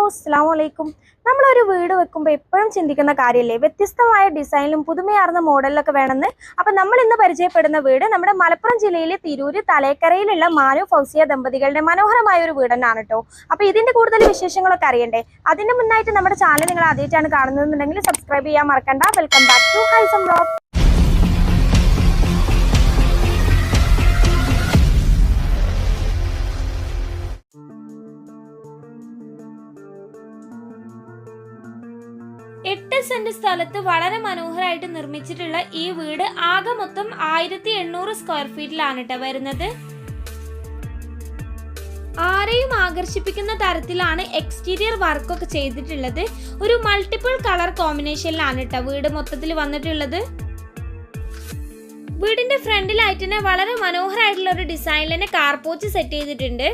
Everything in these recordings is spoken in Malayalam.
അസ്സലാമു നമ്മളൊരു വീട് വെക്കുമ്പോൾ എപ്പോഴും ചിന്തിക്കുന്ന കാര്യമല്ലേ, വ്യത്യസ്തമായ ഡിസൈനിലും പുതുമയാർന്ന മോഡലിലൊക്കെ വേണമെന്ന്. അപ്പം നമ്മൾ ഇന്ന് പരിചയപ്പെടുന്ന വീട് നമ്മുടെ മലപ്പുറം ജില്ലയിലെ തിരൂര് തലേക്കരയിലുള്ള മാനു ഫൗസിയ ദമ്പതികളുടെ മനോഹരമായ ഒരു വീട് തന്നെയാണ് കേട്ടോ. അപ്പോൾ ഇതിന്റെ കൂടുതൽ വിശേഷങ്ങളൊക്കെ അറിയണ്ടേ? അതിന്റെ മുന്നായിട്ട് നമ്മുടെ ചാനൽ നിങ്ങൾ ആദ്യമായിട്ടാണ് കാണുന്നതെന്നുണ്ടെങ്കിൽ സബ്സ്ക്രൈബ് ചെയ്യാൻ മറക്കണ്ട. Welcome back to Haisam vlog. എട്ട് സെന്റ് സ്ഥലത്ത് വളരെ മനോഹരമായിട്ട് നിർമ്മിച്ചിട്ടുള്ള ഈ വീട് ആകെ മൊത്തം 1800 സ്ക്വയർ ഫീറ്റിലാണ് കേട്ടോ വരുന്നത്. ആരെയും ആകർഷിപ്പിക്കുന്ന തരത്തിലാണ് എക്സ്റ്റീരിയർ വർക്കൊക്കെ ചെയ്തിട്ടുള്ളത്. ഒരു മൾട്ടിപ്പിൾ കളർ കോമ്പിനേഷനിലാണ് കേട്ടോ വീട് മൊത്തത്തിൽ വന്നിട്ടുള്ളത്. വീടിന്റെ ഫ്രണ്ടിലായിട്ട് തന്നെ വളരെ മനോഹരമായിട്ടുള്ള ഒരു ഡിസൈനിൽ തന്നെ കാർപോച്ച് സെറ്റ് ചെയ്തിട്ടുണ്ട്.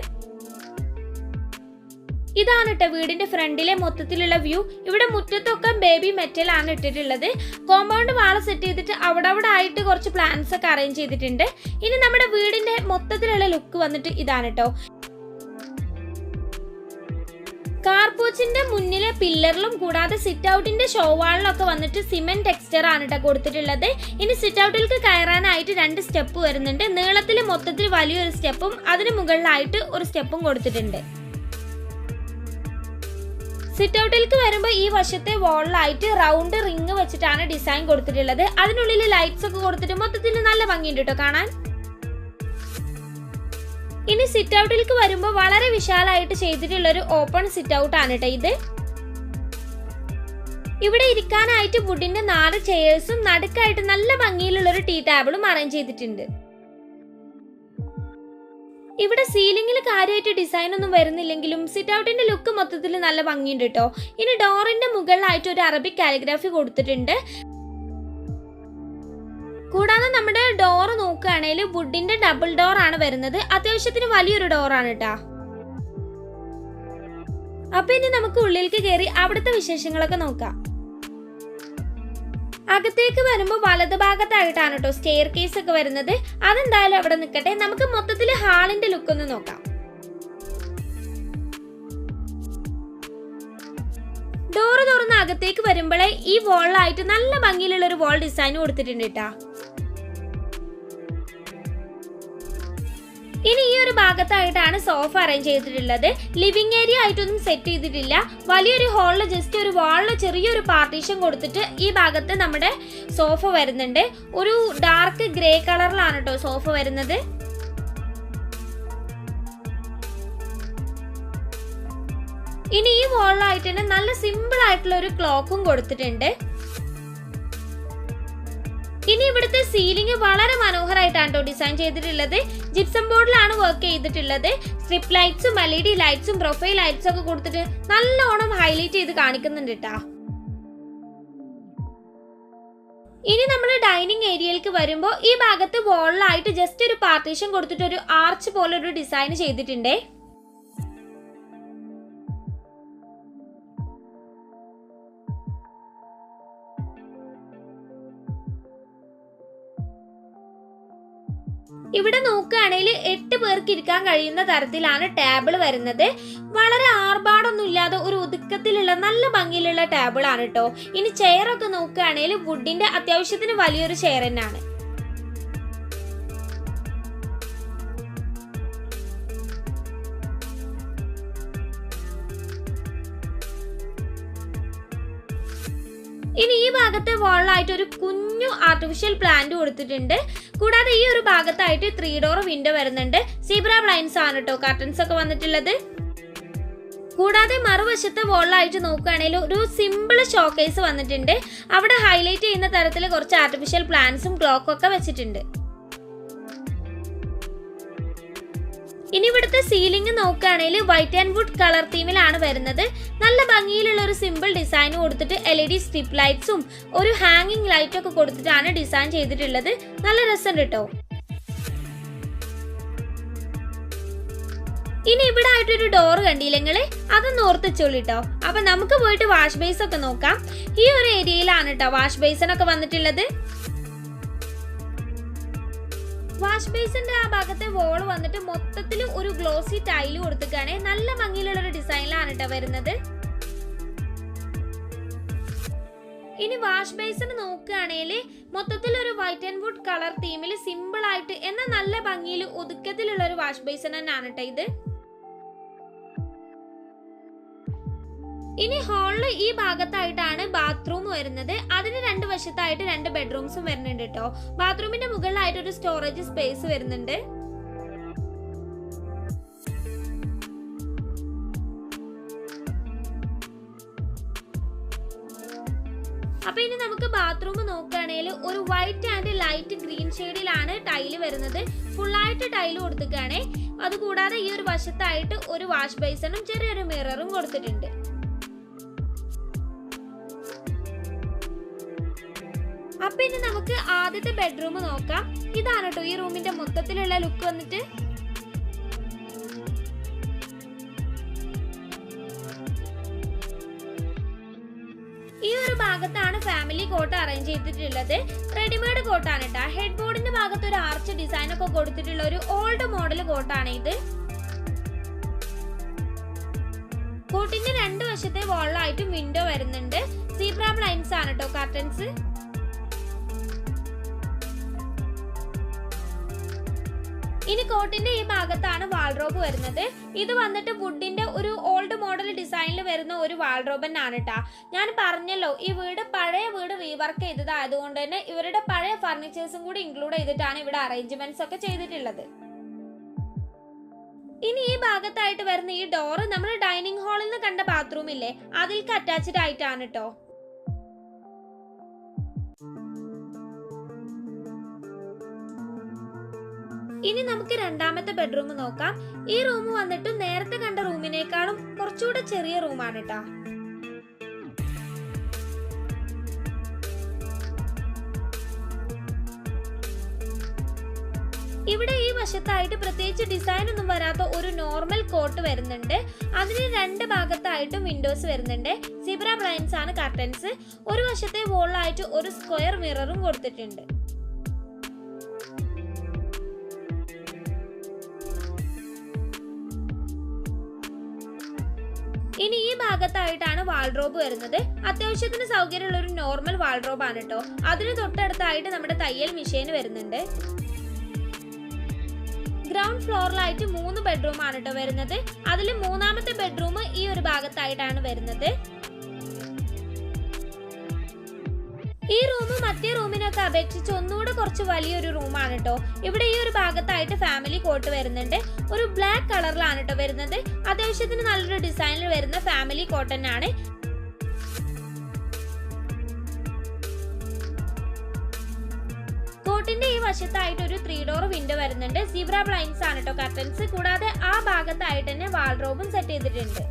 ഇതാണ് കേട്ടോ വീടിന്റെ ഫ്രണ്ടിലെ മൊത്തത്തിലുള്ള വ്യൂ. ഇവിടെ മുറ്റത്തൊക്കെ ബേബി മെറ്റൽ ആണ് ഇട്ടിട്ടുള്ളത്. കോമ്പൗണ്ട് വാള് സെറ്റ് ചെയ്തിട്ട് അവിടെ ആയിട്ട് കുറച്ച് പ്ലാന്റ്സ് ഒക്കെ അറേഞ്ച് ചെയ്തിട്ടുണ്ട്. ഇനി നമ്മുടെ വീടിന്റെ മൊത്തത്തിലുള്ള ലുക്ക് വന്നിട്ട് ഇതാണ് കേട്ടോ. കാർപോച്ചിന്റെ മുന്നിലെ പില്ലറിലും കൂടാതെ സിറ്റ് ഔട്ടിന്റെ ഷോവാളിലൊക്കെ വന്നിട്ട് സിമെന്റ് ടെക്സ്ചർ ആണ് കേട്ടോ കൊടുത്തിട്ടുള്ളത്. ഇനി സിറ്റ് ഔട്ടിലേക്ക് കയറാനായിട്ട് 2 സ്റ്റെപ്പ് വരുന്നുണ്ട്. നീളത്തിൽ മൊത്തത്തിൽ വലിയൊരു സ്റ്റെപ്പും അതിന് മുകളിലായിട്ട് ഒരു സ്റ്റെപ്പും കൊടുത്തിട്ടുണ്ട്. സിറ്റ് ഔട്ടിലേക്ക് വരുമ്പോൾ ഈ വശത്തെ വാളിലായിട്ട് റൗണ്ട് റിങ് വെച്ചിട്ടാണ് ഡിസൈൻ കൊടുത്തിട്ടുള്ളത്. അതിനുള്ളിൽ ലൈറ്റ്സ് ഒക്കെ കൊടുത്തിട്ട് മൊത്തത്തിൽ നല്ല ഭംഗിയുണ്ട് കേട്ടോ കാണാൻ. ഇനി സിറ്റ് ഔട്ടിലേക്ക് വരുമ്പോൾ വളരെ വിശാലമായിട്ട് ചെയ്തിട്ടുള്ള ഒരു ഓപ്പൺ സിറ്റ് ഔട്ട് ആണ് കേട്ടോ ഇത്. ഇവിടെ ഇരിക്കാനായിട്ട് വുഡിന്റെ 4 ചെയേഴ്സും നടുക്കായിട്ട് നല്ല ഭംഗിയിലുള്ള ഒരു ടീ ടേബിളും അറേഞ്ച് ചെയ്തിട്ടുണ്ട്. ഇവിടെ സീലിംഗിൽ കാര്യമായിട്ട് ഡിസൈൻ ഒന്നും വരുന്നില്ലെങ്കിലും സിറ്റ് ഔട്ടിന്റെ ലുക്ക് മൊത്തത്തിൽ നല്ല ഭംഗിയുണ്ട് കേട്ടോ. ഇനി ഡോറിന്റെ മുകളിലായിട്ട് ഒരു അറബിക് കാലിഗ്രാഫി കൊടുത്തിട്ടുണ്ട്. കൂടാതെ നമ്മുടെ ഡോർ നോക്കുകയാണെങ്കിൽ വുഡിന്റെ ഡബിൾ ഡോർ ആണ് വരുന്നത്. അത്യാവശ്യത്തിന് വലിയൊരു ഡോറാണ് കേട്ടോ. അപ്പൊ ഇനി നമുക്ക് ഉള്ളിലേക്ക് കയറി അവിടുത്തെ വിശേഷങ്ങളൊക്കെ നോക്കാം. അകത്തേക്ക് വരുമ്പോൾ വലത് ഭാഗത്തായിട്ടാണ് കേട്ടോ സ്റ്റെയർ കേസ് ഒക്കെ വരുന്നത്. അതെന്തായാലും അവിടെ നിൽക്കട്ടെ. നമുക്ക് മൊത്തത്തിൽ ഹാളിന്റെ ലുക്ക് ഒന്ന് നോക്കാം. ഡോറ് തുറന്ന് അകത്തേക്ക് വരുമ്പോഴേ ഈ വാളിലായിട്ട് നല്ല ഭംഗിയിലുള്ള ഒരു വാൾ ഡിസൈൻ കൊടുത്തിട്ടുണ്ട് കേട്ടാ. ഇനി ഈ ഒരു ഭാഗത്തായിട്ടാണ് സോഫ അറേഞ്ച് ചെയ്തിട്ടുള്ളത്. ലിവിംഗ് ഏരിയ ആയിട്ടൊന്നും സെറ്റ് ചെയ്തിട്ടില്ല. വലിയൊരു ഹാളിൽ ജസ്റ്റ് ഒരു വാളിൽ ചെറിയൊരു പാർട്ടീഷൻ കൊടുത്തിട്ട് ഈ ഭാഗത്ത് നമ്മുടെ സോഫ വരുന്നുണ്ട്. ഒരു ഡാർക്ക് ഗ്രേ കളറിലാണ് കേട്ടോ സോഫ വരുന്നത്. ഇനി ഈ വാളിലായിട്ട് തന്നെ നല്ല സിമ്പിൾ ആയിട്ടുള്ള ഒരു ക്ലോക്കും കൊടുത്തിട്ടുണ്ട്. ഇനി ഇവിടുത്തെ സീലിംഗ് വളരെ മനോഹരമായിട്ടാണ് കേട്ടോ ഡിസൈൻ ചെയ്തിട്ടുള്ളത്. ജിപ്സം ബോർഡിലാണ് വർക്ക് ചെയ്തിട്ടുള്ളത്. സ്ട്രിപ്പ് ലൈറ്റ്സും LED ലൈറ്റ്സും പ്രൊഫൈൽ ലൈറ്റ്സും ഒക്കെ കൊടുത്തിട്ട് നല്ലോണം ഹൈലൈറ്റ് ചെയ്ത് കാണിക്കുന്നുണ്ട് കേട്ടാ. ഇനി നമ്മൾ ഡൈനിങ് ഏരിയയിലേക്ക് വരുമ്പോൾ ഈ ഭാഗത്ത് വാളിലായിട്ട് ജസ്റ്റ് ഒരു പാർട്ടീഷൻ കൊടുത്തിട്ട് ഒരു ആർച്ച് പോലെ ഒരു ഡിസൈൻ ചെയ്തിട്ടുണ്ടേ. ഇവിടെ നോക്കുകയാണെങ്കിൽ 8 പേർക്ക് ഇരിക്കാൻ കഴിയുന്ന തരത്തിലാണ് ടേബിൾ വരുന്നത്. വളരെ ആർഭാടൊന്നും ഇല്ലാതെ ഒരു ഒതുക്കത്തിലുള്ള നല്ല ഭംഗിയിലുള്ള ടേബിൾ ആണ് കേട്ടോ. ഇനി ചെയർ ഒക്കെ നോക്കുകയാണെങ്കിൽ വുഡിന്റെ അത്യാവശ്യത്തിന് വലിയൊരു ചെയർ തന്നെയാണ്. ഇനി ഈ ഭാഗത്തെ വാളിലായിട്ട് ഒരു കുഞ്ഞു ആർട്ടിഫിഷ്യൽ പ്ലാന്റ് കൊടുത്തിട്ടുണ്ട്. കൂടാതെ ഈ ഒരു ഭാഗത്തായിട്ട് 3 ഡോർ വിൻഡോ വരുന്നുണ്ട്. സീബ്ര ബ്ലൈൻഡ്സ് ആണ് കേട്ടോ കർട്ടൻസ് ഒക്കെ വന്നിട്ടുള്ളത്. കൂടാതെ മറുവശത്തെ വാളിലായിട്ട് നോക്കുകയാണെങ്കിൽ ഒരു സിമ്പിൾ ഷോക്കേസ് വന്നിട്ടുണ്ട്. അവിടെ ഹൈലൈറ്റ് ചെയ്യുന്ന തരത്തിൽ കുറച്ച് ആർട്ടിഫിഷ്യൽ പ്ലാന്റ്സും ക്ലോക്കും ഒക്കെ വെച്ചിട്ടുണ്ട്. ഇനി ഇവിടുത്തെ സീലിംഗ് നോക്കുകയാണെങ്കിൽ വൈറ്റ് ആൻഡ് വുഡ് കളർ തീമിലാണ് വരുന്നത്. നല്ല ഭംഗിയിലുള്ള ഒരു സിമ്പിൾ ഡിസൈൻ കൊടുത്തിട്ട് LED സ്ട്രിപ്പ് ലൈറ്റ്സും ഒരു ഹാങ്ങിങ് ലൈറ്റും ഒക്കെ കൊടുത്തിട്ടാണ് ഡിസൈൻ ചെയ്തിട്ടുള്ളത്. നല്ല രസമുണ്ട് കേട്ടോ. ഇനി ഇവിടെ ആയിട്ടൊരു ഡോർ കണ്ടില്ലെങ്കിൽ അതൊന്ന് ഓർത്ത് വെച്ചോളിട്ടോ. അപ്പൊ നമുക്ക് പോയിട്ട് വാഷ് ബേസ് ഒക്കെ നോക്കാം. ഈ ഒരു ഏരിയയിലാണ് കേട്ടോ വാഷ് ബേസിൻ ഒക്കെ വന്നിട്ടുള്ളത്. വാഷ് ബേസിന്റെ ആ ഭാഗത്തെ വോൾ വന്നിട്ട് മൊത്തത്തിൽ ഒരു ഗ്ലോസി ടൈല് കൊടുത്തിട്ടാണ്. നല്ല ഭംഗിയിലുള്ള ഒരു ഡിസൈനിലാണ് കേട്ടോ വരുന്നത്. ഇനി വാഷ് ബേസിന് നോക്കുകയാണെങ്കിൽ മൊത്തത്തിൽ ഒരു വൈറ്റ് ആൻഡ് വുഡ് കളർ തീമിൽ സിമ്പിൾ ആയിട്ട് എന്നാൽ നല്ല ഭംഗിയിൽ ഒതുക്കത്തിലുള്ള ഒരു വാഷ് ബേസിൻ തന്നെയാണ് കേട്ടോ ഇത്. ഇനി ഹാളിൽ ഈ ഭാഗത്തായിട്ടാണ് ബാത്റൂം വരുന്നത്. അതിന് രണ്ട് വശത്തായിട്ട് 2 ബെഡ്റൂംസും വരുന്നുണ്ട് കേട്ടോ. ബാത്റൂമിന്റെ മുകളിലായിട്ട് ഒരു സ്റ്റോറേജ് സ്പേസ് വരുന്നുണ്ട്. അപ്പൊ ഇനി നമുക്ക് ബാത്റൂം നോക്കുകയാണെങ്കിൽ ഒരു വൈറ്റ് ആൻഡ് ലൈറ്റ് ഗ്രീൻ ഷെയ്ഡിലാണ് ടൈല് വരുന്നത്. ഫുള്ളായിട്ട് ടൈല് കൊടുത്തിട്ടാണ്. അതുകൂടാതെ ഈ ഒരു വശത്തായിട്ട് ഒരു വാഷ് ബേസിനും ചെറിയൊരു മിററും കൊടുത്തിട്ടുണ്ട്. അപ്പൊ ഇനി നമുക്ക് ആദ്യത്തെ ബെഡ്റൂം നോക്കാം. ഇതാണ് കേട്ടോ ഈ റൂമിന്റെ മൊത്തത്തിലുള്ള ലുക്ക് വന്നിട്ട്. ഈ ഒരു ഭാഗത്താണ് ഫാമിലി കോട്ട് അറേഞ്ച് ചെയ്തിട്ടുള്ളത്. റെഡിമെയ്ഡ് കോട്ടാണ് കേട്ടോ. ഹെഡ് ബോർഡിന്റെ ഭാഗത്ത് ഒരു ആർച്ച് ഡിസൈൻ ഒക്കെ കൊടുത്തിട്ടുള്ള ഒരു ഓൾഡ് മോഡൽ കോട്ടാണ് ഇത്. കോട്ടിന്റെ 2 വശത്തെ വാളിലായിട്ടും വിൻഡോ വരുന്നുണ്ട്. സീബ്ര ബ്ലൈൻഡ്സ് ആണ് കേട്ടോ കർട്ടൻസ്. ഇനി കോട്ടിന്റെ ഈ ഭാഗത്താണ് വാൾഡ്രോബ് വരുന്നത്. ഇത് വന്നിട്ട് വുഡിന്റെ ഒരു ഓൾഡ് മോഡൽ ഡിസൈനിൽ വരുന്ന ഒരു വാൾഡ്രോബ് തന്നെയാണ് കേട്ടാ. ഞാൻ പറഞ്ഞല്ലോ ഈ വീട് പഴയ വീട് റീവർക്ക് ചെയ്തതായതുകൊണ്ട് തന്നെ ഇവരുടെ പഴയ ഫർണിച്ചേഴ്സും കൂടി ഇൻക്ലൂഡ് ചെയ്തിട്ടാണ് ഇവിടെ അറേഞ്ച്മെന്റ്സ് ഒക്കെ ചെയ്തിട്ടുള്ളത്. ഇനി ഈ ഭാഗത്തായിട്ട് വരുന്ന ഈ ഡോറ് നമ്മൾ ഡൈനിങ് ഹാളിൽ നിന്ന് കണ്ട ബാത്റൂം ഇല്ലേ അതിൽക്ക് അറ്റാച്ച്ഡ് ആയിട്ടാണ് കേട്ടോ. ഇനി നമുക്ക് രണ്ടാമത്തെ ബെഡ്റൂം നോക്കാം. ഈ റൂം വന്നിട്ട് നേരത്തെ കണ്ട റൂമിനേക്കാളും കുറച്ചുകൂടെ ചെറിയ റൂമാണ് കേട്ടോ. ഇവിടെ ഈ വശത്തായിട്ട് പ്രത്യേകിച്ച് ഡിസൈൻ ഒന്നും വരാത്ത ഒരു നോർമൽ കോട്ട് വരുന്നുണ്ട്. അതിന് 2 ഭാഗത്തായിട്ടും വിൻഡോസ് വരുന്നുണ്ട്. സീബ്ര ബ്ലൈൻഡ്സ് ആണ് കർട്ടൻസ്. ഒരു വശത്തെ വോളിലായിട്ട് ഒരു സ്ക്വയർ മിററും കൊടുത്തിട്ടുണ്ട്. ഇനി ഈ ഭാഗത്തായിട്ടാണ് വാൾഡ്രോബ് വരുന്നത്. അത്യാവശ്യത്തിന് സൗകര്യമുള്ള ഒരു നോർമൽ വാൾഡ്രോബ് ആണ് കേട്ടോ. അതിന് തൊട്ടടുത്തായിട്ട് നമ്മുടെ തയ്യൽ മെഷീൻ വരുന്നുണ്ട്. ഗ്രൗണ്ട് ഫ്ലോറിലായിട്ട് 3 ബെഡ്റൂം ആണ് കേട്ടോ വരുന്നത്. അതിൽ 3ാമത്തെ ബെഡ്റൂം ഈ ഒരു ഭാഗത്തായിട്ടാണ് വരുന്നത്. ഈ റൂം മറ്റേ റൂമിനൊക്കെ അപേക്ഷിച്ച് ഒന്നുകൂടെ കുറച്ച് വലിയൊരു റൂമാണ് കേട്ടോ. ഇവിടെ ഈ ഒരു ഭാഗത്തായിട്ട് ഫാമിലി കോട്ട് വരുന്നുണ്ട്. ഒരു ബ്ലാക്ക് കളറിലാണ് കേട്ടോ വരുന്നത്. അത്യാവശ്യത്തിന് നല്ലൊരു ഡിസൈനിൽ വരുന്ന ഫാമിലി കോട്ടൺ ആണ്. കോട്ടിന്റെ ഈ വശത്തായിട്ട് ഒരു 3 ഡോർ വിൻഡോ വരുന്നുണ്ട്. സീബ്ര ബ്ലൈൻഡ്സ് ആണ് കേട്ടോ കർട്ടൻസ്. കൂടാതെ ആ ഭാഗത്തായിട്ട് തന്നെ വാൾഡ്രോബും സെറ്റ് ചെയ്തിട്ടുണ്ട്.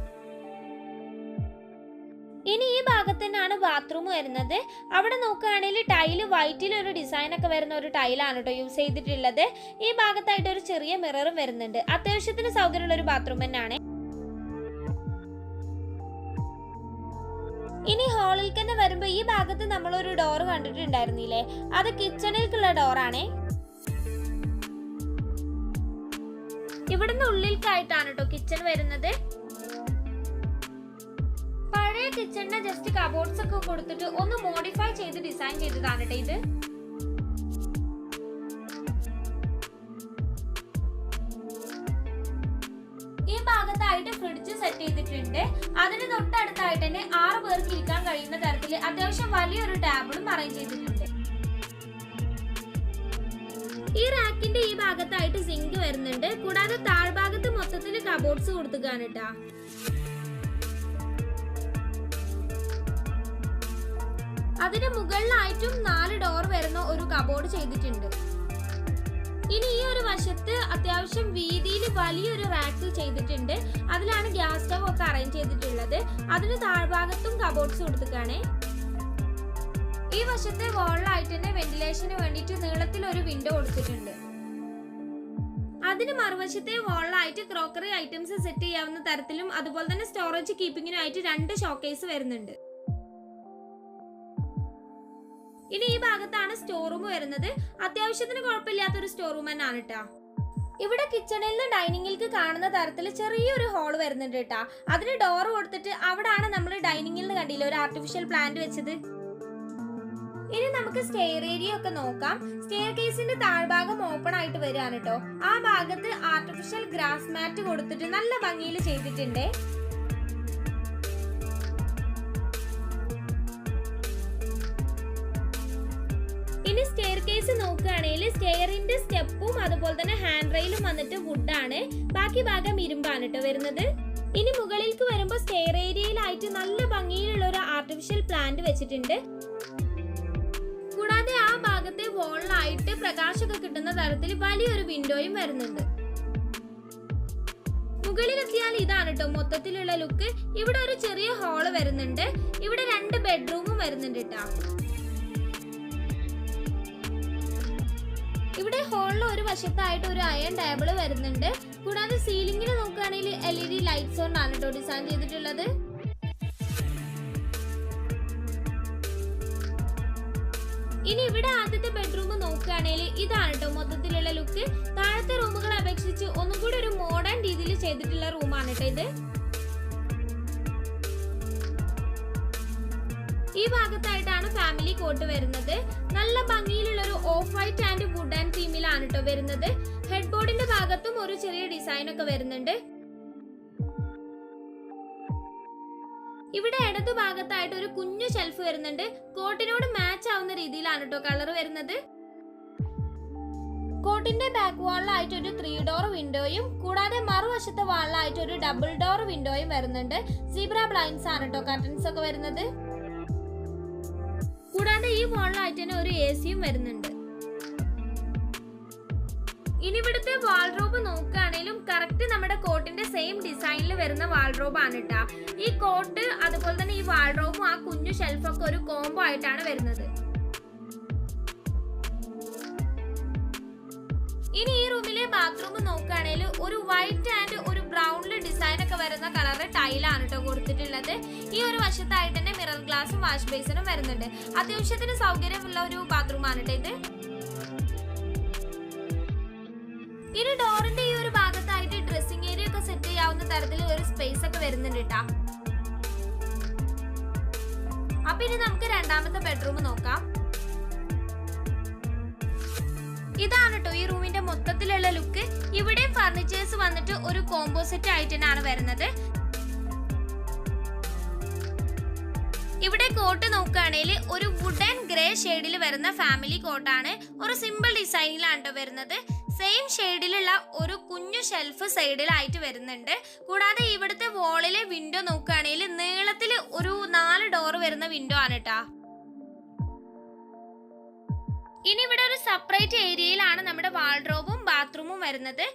ഇനി ഈ ഭാഗത്ത് തന്നെയാണ് ബാത്റൂം വരുന്നത്. അവിടെ നോക്കുകയാണെങ്കിൽ ടൈല് വൈറ്റിൽ ഒരു ഡിസൈൻ ഒക്കെ വരുന്ന ഒരു ടൈലാണ് കേട്ടോ യൂസ് ചെയ്തിട്ടുള്ളത്. ഈ ഭാഗത്തായിട്ട് ഒരു ചെറിയ മിററും വരുന്നുണ്ട്. അത്യാവശ്യത്തിന് സൗകര്യമുള്ള ഒരു ബാത്റൂം തന്നെയാണ്. ഇനി ഹാളിൽ തന്നെ വരുമ്പോ ഈ ഭാഗത്ത് നമ്മളൊരു ഡോർ കണ്ടിട്ടുണ്ടായിരുന്നില്ലേ, അത് കിച്ചണിലേക്കുള്ള ഡോറാണ്. ഇവിടുന്ന് ഉള്ളിലേക്കായിട്ടാണ് കേട്ടോ കിച്ചൺ വരുന്നത്. പഴയ കിച്ചണിന്റെ ജസ്റ്റ് കബോർഡ്സ് ഒക്കെ കൊടുത്തിട്ട് ഒന്ന് മോഡിഫൈ ചെയ്ത് ഡിസൈൻ ചെയ്തതാണ് കേട്ടോ ഇത്. ഈ ഭാഗത്തായിട്ട് ഫ്രിഡ്ജ് സെറ്റ് ചെയ്തിട്ടുണ്ട്. അതിന് തൊട്ടടുത്തായിട്ട് തന്നെ 6 പേർക്ക് ഇരിക്കാൻ കഴിയുന്ന തരത്തിൽ അത്യാവശ്യം വലിയൊരു ടേബിളും അറേഞ്ച് ചെയ്തിട്ടുണ്ട്. ഈ റാക്കിന്റെ ഈ ഭാഗത്തായിട്ട് സിങ്ക് വരുന്നുണ്ട്. കൂടാതെ താഴ്ഭാഗത്ത് മൊത്തത്തിൽ കബോർഡ്സ് കൊടുത്തുകയാണ് കേട്ടാ. അതിന് മുകളിലായിട്ടും 4 ഡോർ വരുന്ന ഒരു കബോർഡ് ചെയ്തിട്ടുണ്ട്. ഇനി ഈ ഒരു വശത്ത് അത്യാവശ്യം വീതിയിൽ വലിയൊരു റാക്ക് ചെയ്തിട്ടുണ്ട്. അതിലാണ് ഗ്യാസ് സ്റ്റവ് ഒക്കെ അറേഞ്ച് ചെയ്തിട്ടുള്ളത്. അതിന് താഴ്ഭാഗത്തും കബോർഡ്സ് കൊടുത്തിട്ടാണ്. ഈ വശത്തെ വാളിലായിട്ട് തന്നെ വെന്റിലേഷന് വേണ്ടിയിട്ട് നീളത്തിൽ ഒരു വിൻഡോ കൊടുത്തിട്ടുണ്ട്. അതിന് മറുവശത്തെ വാളിലായിട്ട് ക്രോക്കറി ഐറ്റംസ് സെറ്റ് ചെയ്യാവുന്ന തരത്തിലും അതുപോലെ തന്നെ സ്റ്റോറേജ് കീപ്പിങ്ങിനായിട്ട് 2 ഷോക്കേസ് വരുന്നുണ്ട്. ഇനി ഈ ഭാഗത്താണ് സ്റ്റോർ റൂം വരുന്നത്. അത്യാവശ്യത്തിന് കുഴപ്പമില്ലാത്തൊരു സ്റ്റോർ റൂം തന്നെയാണ് കേട്ടാ. ഇവിടെ കിച്ചണിൽ നിന്ന് ഡൈനിങ്ങിലേക്ക് കാണുന്ന തരത്തിൽ ചെറിയൊരു ഹോൾ വരുന്നുണ്ട് കേട്ടാ. അതിന് ഡോർ കൊടുത്തിട്ട് അവിടാണ് നമ്മൾ ഡൈനിങ്ങിൽ നിന്ന് കണ്ടില്ല ഒരു ആർട്ടിഫിഷ്യൽ പ്ലാന്റ് വെച്ചത്. ഇനി നമുക്ക് സ്റ്റെയർ ഏരിയ ഒക്കെ നോക്കാം. സ്റ്റെയർ കേസിന്റെ താഴ്ഭാഗം ഓപ്പൺ ആയിട്ട് വരികയാണ് കേട്ടോ. ആ ഭാഗത്ത് ആർട്ടിഫിഷ്യൽ ഗ്രാസ് മാറ്റ് കൊടുത്തിട്ട് നല്ല ഭംഗിയിൽ ചെയ്തിട്ടുണ്ട്. ഇനി സ്റ്റെയർ കേസ് നോക്കുകയാണെങ്കിൽ സ്റ്റെയറിന്റെ സ്റ്റെപ്പും അതുപോലെ തന്നെ ഹാൻഡ് റെയിലും വന്നിട്ട് വുഡാണ്, ബാക്കി ഭാഗം ഇരുമ്പാണ് കേട്ടോ വരുന്നത്. ഇനി മുകളിലേക്ക് വരുമ്പോൾ സ്റ്റെയർ ഏരിയയിലായിട്ട് നല്ല ഭംഗിയിലുള്ള ഒരു ആർട്ടിഫിഷ്യൽ പ്ലാന്റ് വെച്ചിട്ടുണ്ട്. കൂടാതെ ആ ഭാഗത്തെ വോളിലായിട്ട് പ്രകാശമൊക്കെ കിട്ടുന്ന തരത്തിൽ വലിയൊരു വിൻഡോയും വരുന്നുണ്ട്. മുകളിലെത്തിയാൽ ഇതാണ് കേട്ടോ മൊത്തത്തിലുള്ള ലുക്ക്. ഇവിടെ ഒരു ചെറിയ ഹാള് വരുന്നുണ്ട്. ഇവിടെ 2 ബെഡ്റൂമും വരുന്നുണ്ട് കേട്ടോ. ഇവിടെ ഹാളിൽ ഒരു വശത്തായിട്ട് ഒരു അയൺ ടേബിൾ വരുന്നുണ്ട്. കൂടാതെ സീലിംഗിൽ നോക്കുകയാണെങ്കിൽ LED ലൈറ്റ്സ് കൊണ്ടാണ് കേട്ടോ ഡിസൈൻ ചെയ്തിട്ടുള്ളത്. ഇനി ഇവിടെ ആദ്യത്തെ ബെഡ്റൂം നോക്കുകയാണെങ്കിൽ ഇതാണ് കേട്ടോ മൊത്തത്തിലുള്ള ലുക്ക്. താഴത്തെ റൂമുകളെ അപേക്ഷിച്ച് ഒന്നും കൂടി ഒരു മോഡേൺ രീതിയിൽ ചെയ്തിട്ടുള്ള റൂമാണ് കേട്ടോ ഇത്. ഈ ഭാഗത്തായിട്ടാണ് ഫാമിലി കോട്ട് വരുന്നത്. നല്ല ഭംഗിയിലുള്ള ഒരു off white and wood and തീമിലാണ് കേട്ടോ വരുന്നത്. ഹെഡ് ബോർഡിന്റെ ഭാഗത്തും ഒരു ചെറിയ ഡിസൈൻ ഒക്കെ വരുന്നുണ്ട്. ഇവിടെ ഇടതു ഭാഗത്തായിട്ട് ഒരു കുഞ്ഞു ഷെൽഫ് വരുന്നുണ്ട്. കോട്ടിനോട് മാച്ച് ആവുന്ന രീതിയിലാണ് കേട്ടോ കളർ വരുന്നത്. കോട്ടിന്റെ ബാക്ക് വാളിലായിട്ട് ഒരു 3 ഡോർ വിൻഡോയും കൂടാതെ മറുവശത്തെ വാളിലായിട്ട് ഒരു ഡബിൾ ഡോർ വിൻഡോയും വരുന്നുണ്ട്. സീബ്ര ബ്ലൈൻഡ്സ് ആണ് കേട്ടോ കർട്ടൻസ് ഒക്കെ വരുന്നത്. കൂടാതെ ഈ വാളിലായിട്ട് തന്നെ ഒരു AC-യും വരുന്നുണ്ട്. ഇനി ഇവിടുത്തെ വാൾഡ്രോബ് നോക്കുകയാണെങ്കിലും കറക്റ്റ് നമ്മുടെ കോട്ടിന്റെ സെയിം ഡിസൈനിൽ വരുന്ന വാൾഡ്രോബ് ആണ് കേട്ടോ. ഈ കോട്ട് അതുപോലെ തന്നെ ഈ വാൾഡ്രോബും ആ കുഞ്ഞു ഷെൽഫൊക്കെ ഒരു കോംബോ ആയിട്ടാണ് വരുന്നത്. ഇനി ഈ റൂമിലെ ബാത്റൂം നോക്കുകയാണെങ്കിൽ ഒരു വൈറ്റ് ആൻഡ് ഒരു ബ്രൗണില് ഡിസൈൻ ഒക്കെ വരുന്ന കളറ് ടൈലാണ് കേട്ടോ കൊടുത്തിട്ടുള്ളത്. ഈ ഒരു വശത്തായിട്ട് തന്നെ മിറർ ഗ്ലാസും വാഷ് ബേസിനും വരുന്നുണ്ട്. അത്യാവശ്യത്തിന് സൗകര്യമുള്ള ഒരു ബാത്റൂം ആണ് കേട്ടോ ഇത്. ഇനി ഡോറിന്റെ ഈ ഒരു ഭാഗത്തായിട്ട് ഡ്രസ്സിംഗ് ഏരിയ ഒക്കെ സെറ്റ് ചെയ്യാവുന്ന തരത്തിൽ ഒരു സ്പേസ് ഒക്കെ വരുന്നുണ്ട് കേട്ടോ. അപ്പൊ ഇനി നമുക്ക് രണ്ടാമത്തെ ബെഡ്റൂം നോക്കാം. ഇതാണ് കേട്ടോ ഈ റൂമിന്റെ മൊത്തത്തിലുള്ള ലുക്ക്. ഇവിടെ ഫർണിച്ചേഴ്സ് വന്നിട്ട് ഒരു കോമ്പോസിറ്റ് ആയിട്ട് തന്നെയാണ് വരുന്നത്. ഇവിടെ കോട്ട് നോക്കുകയാണെങ്കിൽ ഒരു വുഡ് ആൻഡ് ഗ്രേ ഷെയ്ഡിൽ വരുന്ന ഫാമിലി കോട്ടാണ്. ഒരു സിമ്പിൾ ഡിസൈനിലാണ് കേട്ടോ വരുന്നത്. സെയിം ഷെയ്ഡിലുള്ള ഒരു കുഞ്ഞു ഷെൽഫ് സൈഡിലായിട്ട് വരുന്നുണ്ട്. കൂടാതെ ഇവിടുത്തെ വോളിലെ വിൻഡോ നോക്കുകയാണെങ്കിൽ നീളത്തിൽ ഒരു 4 ഡോർ വരുന്ന വിൻഡോ ആണ് കേട്ടോ. ഇനി ഇവിടെ ഒരു സെപ്പറേറ്റ് ഏരിയയിലാണ് നമ്മുടെ വാൾഡ്രോബും ബാത്റൂമും വരുന്നത്.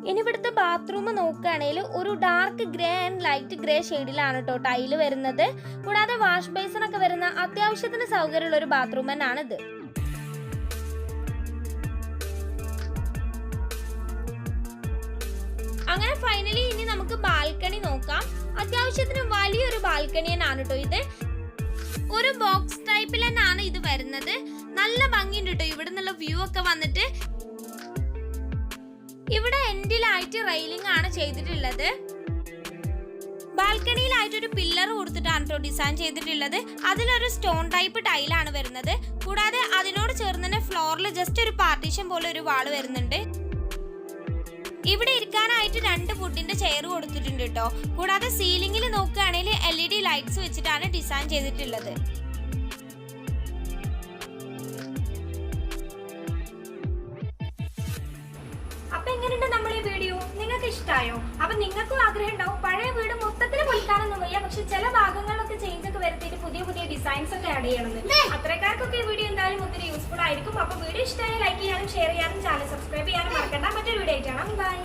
ഇനി ഇവിടുത്തെ ബാത്റൂം നോക്കുകയാണെങ്കിൽ ഒരു dark grey and light grey ഷെയ്ഡിലാണ് കേട്ടോ ടൈല് വരുന്നത്. കൂടാതെ വാഷ് ബേസിൻ ഒക്കെ വരുന്ന അത്യാവശ്യത്തിന് സൗകര്യമുള്ള ഒരു ബാത്റൂം തന്നെയാണ് ഇത്. അങ്ങനെ ഫൈനലി ഇനി നമുക്ക് ബാൽക്കണി നോക്കാം. അത്യാവശ്യത്തിന് വലിയൊരു ബാൽക്കണി തന്നെയാണ് കേട്ടോ ഇത്. ഒരു ബോക്സ് ടൈപ്പിൽ തന്നെയാണ് ഇത് വരുന്നത്. നല്ല ഭംഗിയുണ്ട് കേട്ടോ ഇവിടെ നിന്നുള്ള വ്യൂ ഒക്കെ വന്നിട്ട്. ഇവിടെ എൻഡിലായിട്ട് റെയിലിംഗ് ആണ് ചെയ്തിട്ടുള്ളത്. ബാൽക്കണിയിലായിട്ട് ഒരു പില്ലർ കൊടുത്തിട്ടാണ് കേട്ടോ ഡിസൈൻ ചെയ്തിട്ടുള്ളത്. അതിലൊരു സ്റ്റോൺ ടൈപ്പ് ടൈലാണ് വരുന്നത്. കൂടാതെ അതിനോട് ചേർന്ന് തന്നെ ഫ്ലോറിൽ ജസ്റ്റ് ഒരു പാർട്ടീഷൻ പോലെ ഒരു വാള് വരുന്നുണ്ട്. ഇവിടെ ഇരിക്കാനായിട്ട് 2 വുഡിന്റെ ചെയർ കൊടുത്തിട്ടുണ്ട് കേട്ടോ. കൂടാതെ സീലിംഗിൽ നോക്കുകയാണെങ്കിൽ LED ലൈറ്റ്സ് വെച്ചിട്ടാണ് ഡിസൈൻ ചെയ്തിട്ടുള്ളത്. അപ്പൊ എങ്ങനെയുണ്ട് നമ്മൾ ഈ വീഡിയോ? നിങ്ങൾക്ക് ഇഷ്ടമായോ? അപ്പൊ നിങ്ങൾക്കും ആഗ്രഹം ഉണ്ടാവും പഴയ വീട് മൊത്തത്തിൽ പൊളിക്കാനൊന്നും വയ്യ, പക്ഷെ ചില ഭാഗങ്ങളൊക്കെ ചേഞ്ച് ഒക്കെ വരുത്തിയിട്ട് പുതിയ പുതിയ ഡിസൈൻസ് ഒക്കെ ആഡ് ചെയ്യണമെന്ന്. അത്രക്കാർക്കൊക്കെ ഈ വീഡിയോ എന്തായാലും ഒത്തിരി യൂസ്ഫുൾ ആയിരിക്കും. അപ്പൊ വീഡിയോ ഇഷ്ടമായി ലൈക്ക് ചെയ്യാനും ഷെയർ ചെയ്യാനും ചാനൽ സബ്സ്ക്രൈബ് ചെയ്യാനും മറക്കണ്ട. മറ്റൊരു വീഡിയോ ആയിട്ടാണ്. ബൈ.